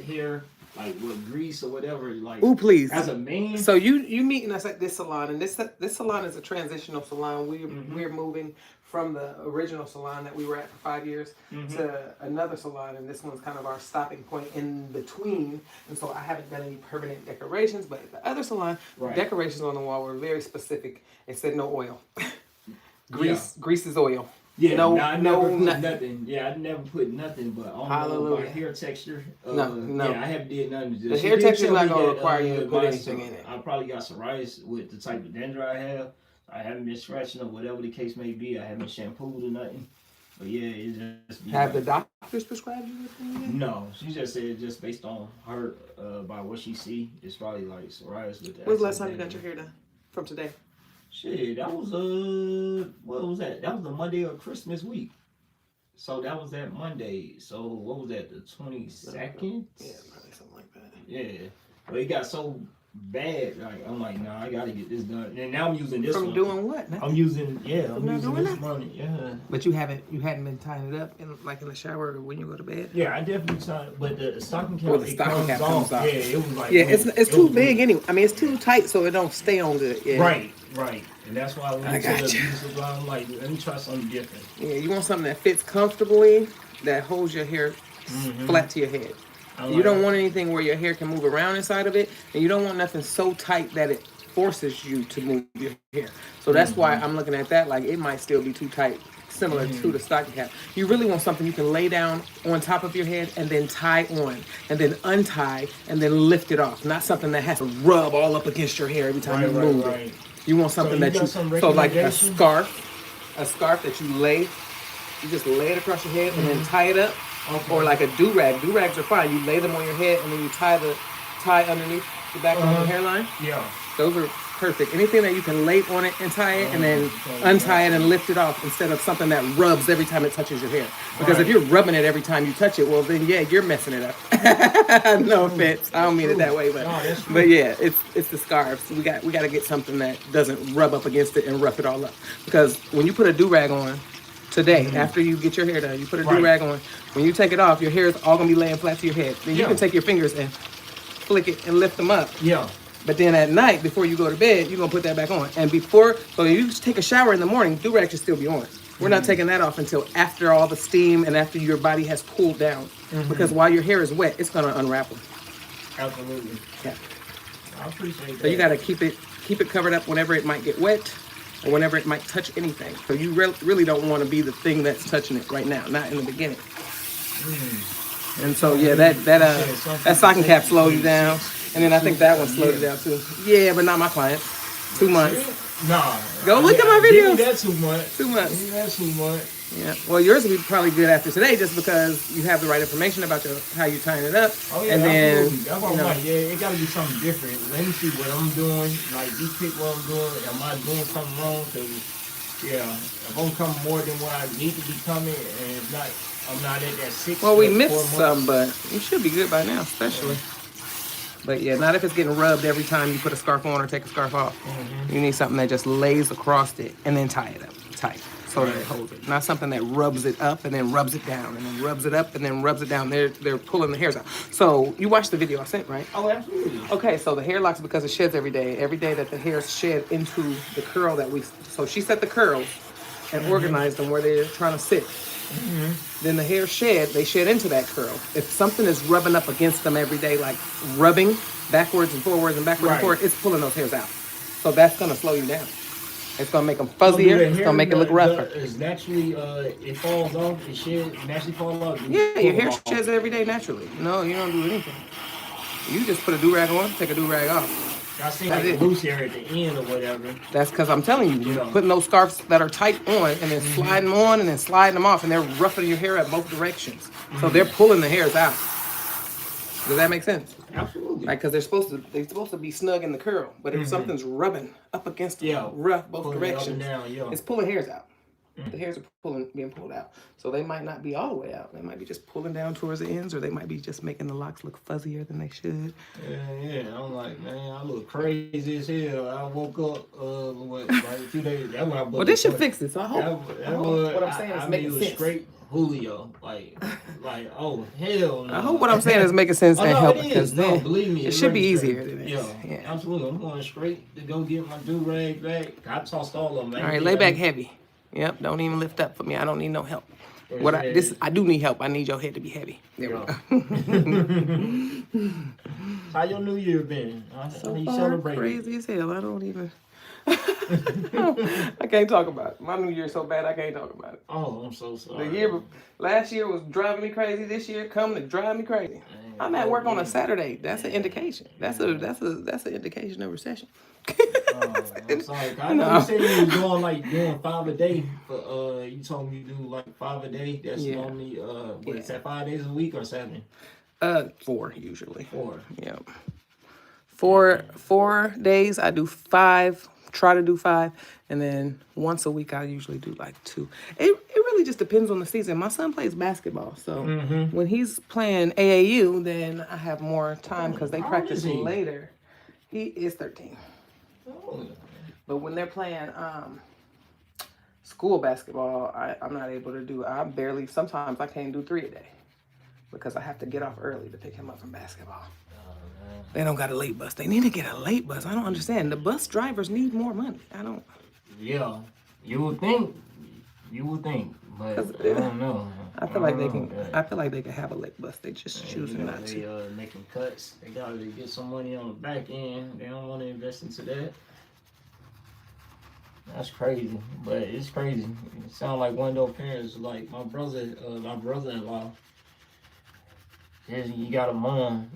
hair, like with grease or whatever, like Ooh, please. as a man. So you meeting us at this salon, and this salon is a transitional salon. We're moving from the original salon that we were at for 5 years to another salon, and this one's kind of our stopping point in between. And so I haven't done any permanent decorations, but at the other salon, decorations on the wall were very specific. It said no oil. Grease is oil. Yeah, no, I never put nothing. Yeah, I never put nothing, but on my hair texture. No. Yeah, I haven't did nothing. The hair texture is not gonna require you to put anything in it. I probably got psoriasis with the type of dandruff I have. I haven't been scratching or whatever the case may be. I haven't shampooed or nothing. But yeah, it's just. Have the doctors prescribed you anything? No, she just said just based on her by what she see, it's probably like psoriasis with that. When's the last time you got your hair done? From today? Shit, that was what was that? That was the Monday of Christmas week. So that was that Monday. So what was that? The 22nd? Yeah, probably something like that. Yeah, but it got so bad. Like I'm like, nah, I gotta get this done. And now I'm using this From one. doing what? I'm using this money. Yeah. But you hadn't been tying it up in the shower or when you go to bed. Yeah, I definitely tied it, but the stocking cap, comes off. Yeah, it was like it's too big anyway. I mean, it's too tight so it don't stay on good. Yeah. Right. And that's why I went to the beauty salon. I'm like, let me try something different. Yeah, you want something that fits comfortably, that holds your hair flat to your head. You don't want anything where your hair can move around inside of it, and you don't want nothing so tight that it forces you to move your hair. So that's why I'm looking at that like it might still be too tight, similar to the stocking cap. You really want something you can lay down on top of your head and then tie on, and then untie, and then lift it off. Not something that has to rub all up against your hair every time you move it. You want something so like a scarf that you just lay it across your head and then tie it up. Okay. Or like a do-rag. Do-rags are fine. You lay them on your head and then you tie underneath the back of your hairline. Yeah. Those are perfect. Anything that you can lay on it and tie it and then untie it and lift it off instead of something that rubs every time it touches your hair. Because if you're rubbing it every time you touch it, well then you're messing it up. No offense. I don't mean it that way, but yeah, it's the scarves. We got to get something that doesn't rub up against it and rough it all up. Because when you put a do-rag on today, after you get your hair done, you put a do-rag on. When you take it off, your hair is all gonna be laying flat to your head. Then you can take your fingers and flick it and lift them up. Yeah. But then at night, before you go to bed, you're gonna put that back on. And so you just take a shower in the morning, do-rag should still be on. We're not taking that off until after all the steam and after your body has cooled down. Because while your hair is wet, it's gonna unravel. Absolutely. Yeah. I appreciate that. So you gotta keep it covered up whenever it might get wet. Or whenever it might touch anything. So you really don't want to be the thing that's touching it right now, not in the beginning. And so yeah, that stocking cap slowed you down, and then I think that one slowed you down too. Yeah, but not my client. 2 months. Nah. Go look at my videos. That's 2 months. 2 months. That's 2 months. Yeah. Well, yours will be probably good after today, just because you have the right information about how you're tying it up. Oh yeah, and then that's why I'm like, it got to be something different. Let me see what I'm doing. Like, you pick what I'm doing. Am I doing something wrong? Because if I'm coming more than what I need to be coming, and if not, I'm not at that 6. Well, we missed some, but you should be good by now, especially. But yeah, not if it's getting rubbed every time you put a scarf on or take a scarf off. You need something that just lays across it and then tie it up tight. So that it holds it. Not something that rubs it up and then rubs it down and then rubs it up and then rubs it down. They're pulling the hairs out. So you watched the video I sent, right? Oh, absolutely. Okay, so the hair locks because it sheds every day. Every day that the hairs shed into the curl so she set the curls and organized them where they're trying to sit. Then the hair they shed into that curl. If something is rubbing up against them every day, like rubbing backwards and forwards and backwards and forwards, it's pulling those hairs out. So that's gonna slow you down. It's gonna make them fuzzier. It's gonna make it look rougher. It's naturally, it falls off. It naturally falls off. Yeah, your hair sheds every day naturally. No, you don't do anything. You just put a do-rag on, take a do-rag off. I see like loose hair at the end or whatever. That's because I'm telling you, putting those scarves that are tight on and then sliding them on and then sliding them off, and they're roughing your hair at both directions. So they're pulling the hairs out. Does that make sense? Absolutely. Like, because they're supposed to be snug in the curl, but if something's rubbing up against them, rough both directions, it's pulling hairs out. The hairs are being pulled out. So they might not be all the way out. They might be just pulling down towards the ends, or they might be just making the locks look fuzzier than they should. Yeah. I'm like, man, I look crazy as hell. I woke up like a few days. That's when I well, this should fix it. So I hope what I'm saying is making sense. Straight. Julio. Oh hell no. I hope what I'm saying is making sense and no, helping. it is. No, then believe me, it should be makes sense. easier than this. Yeah, absolutely. I'm going straight to go get my do-rag back. I tossed all of them. All right, lay back heavy. Yep, don't even lift up for me. I don't need no help. I do need help. I need your head to be heavy. There we go. How your New Year been? So far, celebrating? Crazy as hell. I don't even. I can't talk about it. My New Year's so bad I can't talk about it. Oh, I'm so sorry. Last year was driving me crazy. This year coming to drive me crazy. Dang, I'm at work on a Saturday. That's an indication. That's an indication of recession. I'm sorry. I know you said you was doing 5 a day. But you told me you do like 5 a day. That's normally is that 5 days a week or 7? 4 usually. 4. Yeah. 4 days I do 5. Try to do 5, and then once a week I usually do like 2. It really just depends on the season. My son plays basketball, so when he's playing AAU, then I have more time because they practice later. He is 13. Oh. But when they're playing school basketball, I'm not able to do. Sometimes I can't do 3 a day because I have to get off early to pick him up from basketball. They don't got a late bus. They need to get a late bus. I don't understand. The bus drivers need more money. I don't. Yeah, you would think, but I don't know. I feel like they can. I feel like they can have a late bus. They just choosing not to. They making cuts. They got to get some money on the back end. They don't want to invest into that. That's crazy, but it's crazy. It sounds like one of those parents, like my brother-in-law. You got a mom,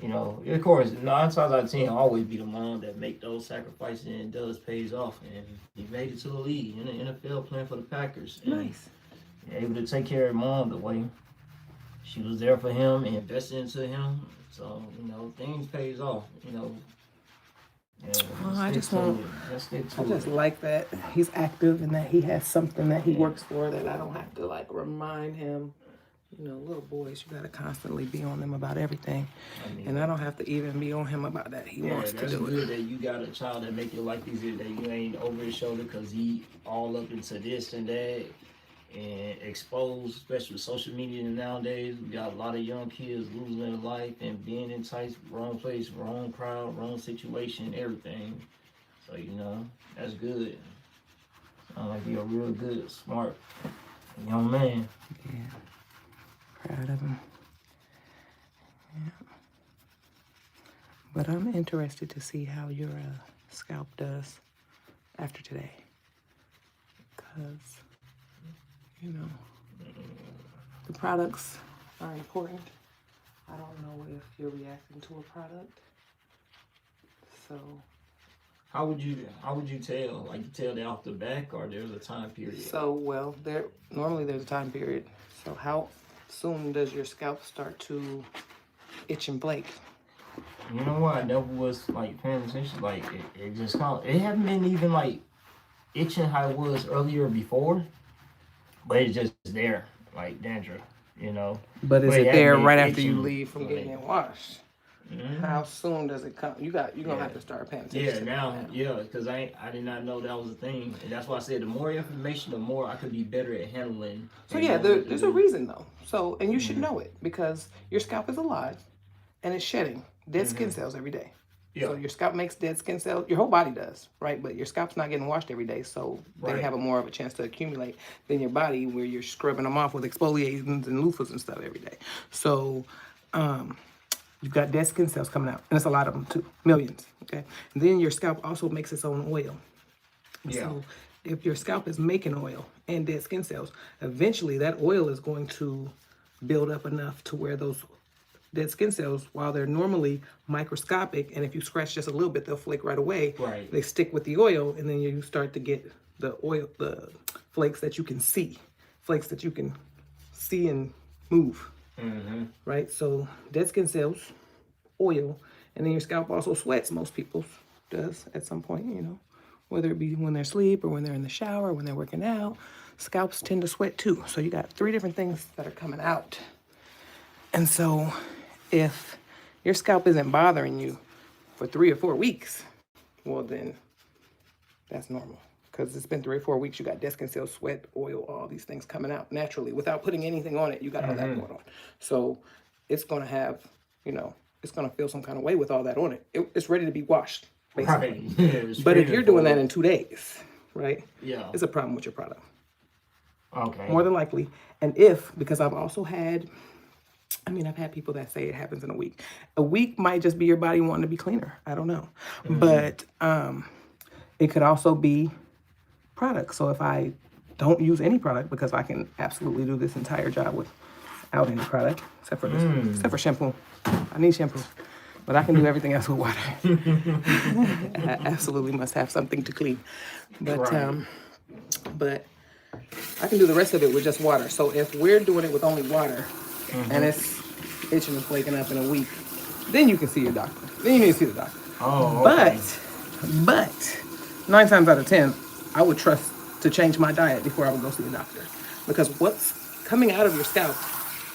of course, 9 times out of 10, always be the mom that make those sacrifices and does pays off. And he made it to the league in the NFL playing for the Packers. Nice. And able to take care of mom the way she was there for him and invested into him. So, things pays off, Well, I just like that he's active and that he has something that he works for that I don't have to remind him. Little boys, you got to constantly be on them about everything. And I don't have to even be on him about that. He wants to do it. That's good that you got a child that make your life easier, that you ain't over his shoulder because he all up into this and that and exposed, especially with social media nowadays. We got a lot of young kids losing their life and being enticed, wrong place, wrong crowd, wrong situation, everything. So, that's good. Sound like you're a real good, smart young man. Yeah. Proud of him. Yeah. But I'm interested to see how your scalp does after today. Because, the products are important. I don't know if you're reacting to a product. So. How would you tell? Like you tell that off the back, or there's a time period? So, well, normally there's a time period. So how soon does your scalp start to itch and flake? You know what? I never was paying attention. It just it haven't been even itching how it was earlier before, but it's just there, like dandruff, But is it there right after you leave from getting it washed? Mm-hmm. How soon does it come? You're gonna have to start paying attention. Because I did not know that was a thing, and that's why I said the more information, the more I could be better at handling. So there's a reason though. So and you should know it because your scalp is alive, and it's shedding dead skin cells every day. Yeah. So your scalp makes dead skin cells. Your whole body does, right? But your scalp's not getting washed every day, so they have more of a chance to accumulate than your body, where you're scrubbing them off with exfoliators and loofahs and stuff every day. So. You've got dead skin cells coming out, and it's a lot of them too, millions, okay? And then your scalp also makes its own oil. Yeah. So if your scalp is making oil and dead skin cells, eventually that oil is going to build up enough to where those dead skin cells, while they're normally microscopic, and if you scratch just a little bit, they'll flake right away. Right. They stick with the oil, and then you start to get the flakes that you can see and move. Mm-hmm. Right, so dead skin cells, oil, and then your scalp also sweats. Most people's does at some point, whether it be when they're asleep or when they're in the shower, or when they're working out. Scalps tend to sweat too. So you got 3 different things that are coming out. And so if your scalp isn't bothering you for 3 or 4 weeks, well then that's normal. because it's been 3 or 4 weeks. You got dead skin cells, sweat, oil, all these things coming out naturally without putting anything on it. You got all that going on. So it's going to have, you know, it's going to feel some kind of way with all that on it. It's ready to be washed, basically. Right. Yeah, but if you're doing that in 2 days, right? Yeah. It's a problem with your product. Okay. More than likely. And because I've also had, I've had people that say it happens in a week. A week might just be your body wanting to be cleaner. I don't know. But it could also be product. So if I don't use any product, because I can absolutely do this entire job without any product, except for this, except for shampoo. I need shampoo. But I can do everything else with water. I absolutely must have something to clean. But I can do the rest of it with just water. So if we're doing it with only water, and it's itching and flaking up in a week, then you can see your doctor. Then you need to see the doctor. Oh, okay. But 9 times out of 10, I would trust to change my diet before I would go see a doctor. Because what's coming out of your scalp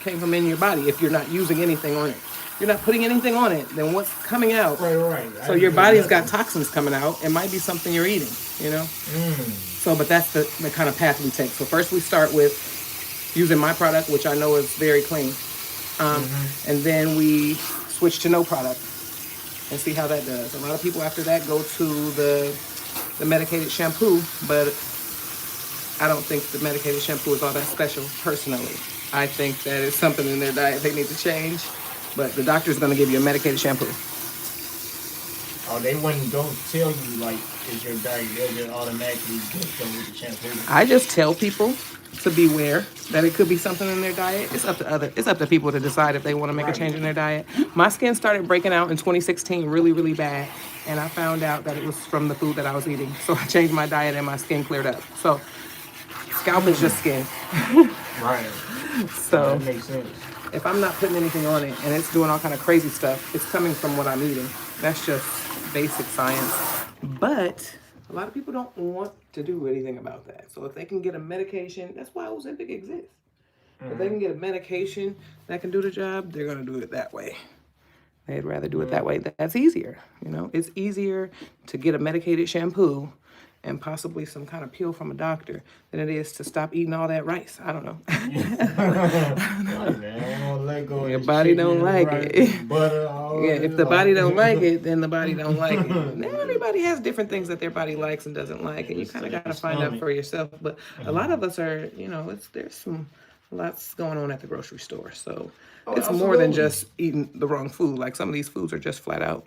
came from in your body if you're not using anything on it. You're not putting anything on it, then what's coming out? Right. So your body's got toxins coming out. It might be something you're eating, you know? So, but that's the kind of path we take. So first we start with using my product, which I know is very clean. And then we switch to no product and see how that does. A lot of people after that go to the medicated shampoo, but I don't think the medicated shampoo is all that special, personally. I think that it's something in their diet they need to change. But the doctor's going to give you a medicated shampoo. Oh, they don't tell you, like, is your diet, they'll just automatically go with the shampoo. I just tell people to beware that it could be something in their diet. It's up to people to decide if they want to make a change in their diet. My skin started breaking out in 2016 really, really bad. And I found out that it was from the food that I was eating. So I changed my diet and my skin cleared up. So scalp is just skin. Right. So that makes sense. If I'm not putting anything on it and it's doing all kind of crazy stuff, it's coming from what I'm eating. That's just basic science. But a lot of people don't want to do anything about that. So if they can get a medication, that's why Ozempic exists. If they can get a medication that can do the job, they're going to do it that way. They'd rather do it that way. That's easier. You know, it's easier to get a medicated shampoo and possibly some kind of pill from a doctor than it is to stop eating all that rice. I don't know. Your body don't like it. If the body don't like it, then the body don't like it. Everybody has different things that their body likes and doesn't like, and you kind of got to find out for yourself. But a lot of us are, you know, there's lots going on at the grocery store. So it's more than just eating the wrong food. Like some of these foods are just flat out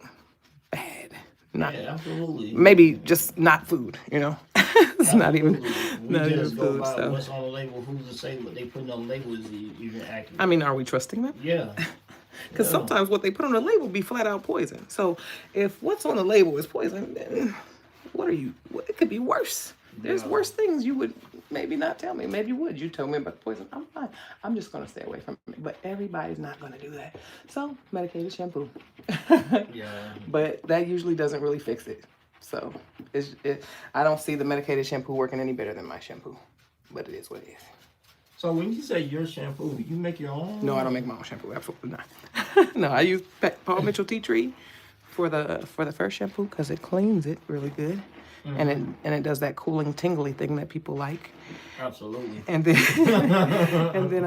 bad. Absolutely. Maybe just not food, you know. It's not even food. So what's on the label? Who's to say what they put on the label is even accurate? I mean, are we trusting them? Yeah. Because sometimes what they put on the label be flat out poison. So if what's on the label is poison, then it could be worse. There's worse things you would maybe not tell me. Maybe you would. You told me about the poison. I'm fine. I'm just going to stay away from it. But everybody's not going to do that. So, medicated shampoo. But that usually doesn't really fix it. So, I don't see the medicated shampoo working any better than my shampoo. But it is what it is. So, when you say your shampoo, you make your own? No, I don't make my own shampoo. Absolutely not. No, I use Paul Mitchell Tea Tree for the first shampoo because it cleans it really good. And it does that cooling, tingly thing that people like. Absolutely. And then and then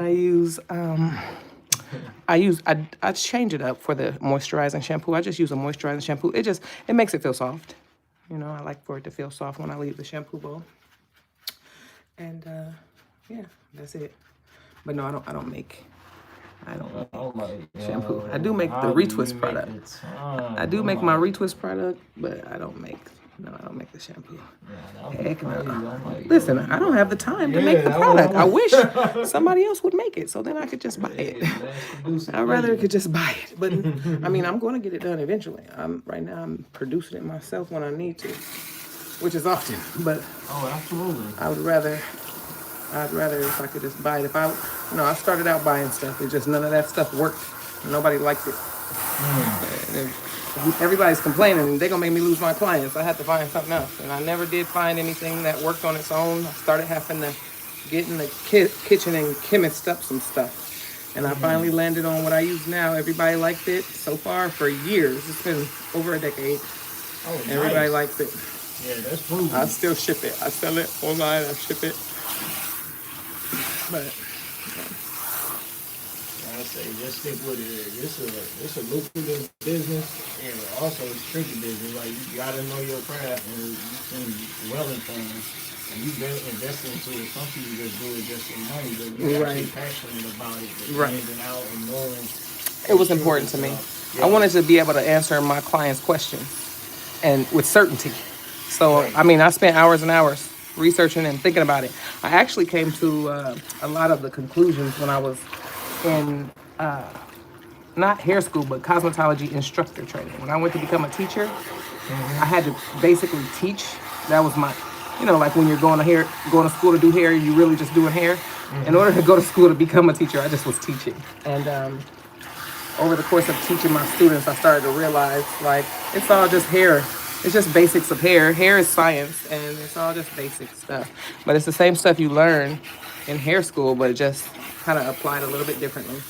I change it up for the moisturizing shampoo. I just use a moisturizing shampoo. It makes it feel soft. You know, I like for it to feel soft when I leave the shampoo bowl. And that's it. But no, I don't make shampoo. I do make the retwist product. I do make my retwist product, but I don't make the shampoo. Heck no. Listen, I don't have the time to make the product. I wish somebody else would make it so then I could just buy it. I'd rather could just buy it. But I mean, I'm going to get it done eventually. Right now I'm producing it myself when I need to, which is often. But absolutely. I'd rather if I could just buy it. I started out buying stuff. It just none of that stuff worked. Nobody liked it. Everybody's complaining and they're going to make me lose my clients. I had to find something else. And I never did find anything that worked on its own. I started having to get in the kitchen and chemist up some stuff. And I finally landed on what I use now. Everybody liked it so far for years. It's been over a decade. Everybody likes it. Yeah, that's proven. I still ship it. I sell it online. I ship it. But I say just stick with it. It's a lucrative business and also a tricky business. Like you gotta know your craft and you can well informed. And you've been investing into it. Some people just do it just for money, but you're actually passionate about it. Standing out and knowing. It was important to me. I wanted to be able to answer my clients' questions and with certainty. So, I mean, I spent hours and hours researching and thinking about it. I actually came to a lot of the conclusions when I was in not hair school, but cosmetology instructor training. When I went to become a teacher, I had to basically teach. That was my, you know, like when you're going to school to do hair, you really just doing hair. In order to go to school to become a teacher, I just was teaching. And over the course of teaching my students, I started to realize, like, it's all just hair. It's just basics of hair. Hair is science, and it's all just basic stuff. But it's the same stuff you learn in hair school, but it just kind of applied a little bit differently.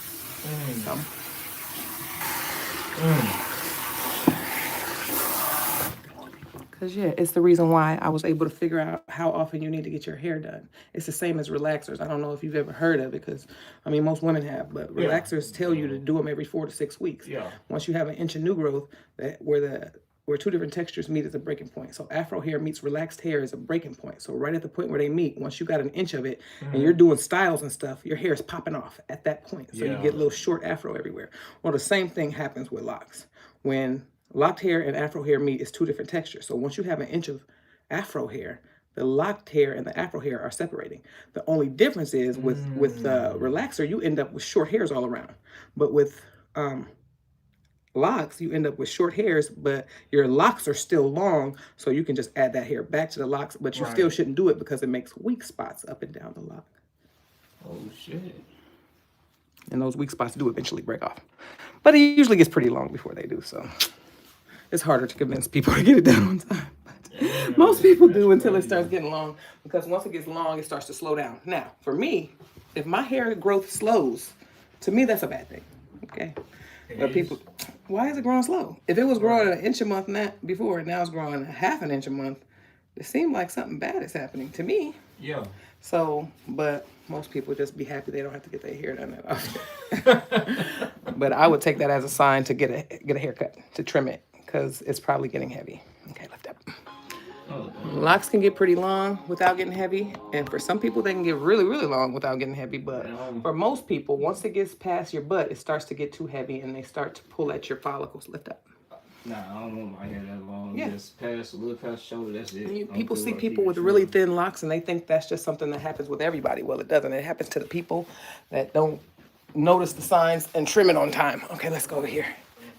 So. Because, yeah, it's the reason why I was able to figure out how often you need to get your hair done. It's the same as relaxers. I don't know if you've ever heard of it because, I mean, most women have, but relaxers tell you to do them every 4 to 6 weeks. Once you have an inch of new growth, where two different textures meet is a breaking point. So afro hair meets relaxed hair is a breaking point. So right at the point where they meet, once you got an inch of it and you're doing styles and stuff, your hair is popping off at that point. So you get a little short afro everywhere. Well, the same thing happens with locks. When locked hair and afro hair meet, is two different textures. So once you have an inch of afro hair, the locked hair and the afro hair are separating. The only difference is with relaxer, you end up with short hairs all around. But with locks, you end up with short hairs, but your locks are still long, so you can just add that hair back to the locks, but you still shouldn't do it because it makes weak spots up and down the lock. Oh, shit. And those weak spots do eventually break off. But it usually gets pretty long before they do, so it's harder to convince people to get it done on time. But most people do until it starts getting long, because once it gets long, it starts to slow down. Now, for me, if my hair growth slows, to me, that's a bad thing, okay? But people, why is it growing slow? If it was growing an inch a month before, and now it's growing half an inch a month, it seemed like something bad is happening to me. Yeah. So, but most people just be happy they don't have to get their hair done that often. But I would take that as a sign to get a haircut, to trim it, because it's probably getting heavy. Okay, lift up. Locks can get pretty long without getting heavy, and for some people they can get really, really long without getting heavy, but for most people, once it gets past your butt, it starts to get too heavy and they start to pull at your follicles. Lift up. Nah, I don't want my hair that long. Just a little past shoulder, that's it. People see people with really thin locks and they think that's just something that happens with everybody. Well, it doesn't. It happens to the people that don't notice the signs and trim it on time. Okay, let's go over here.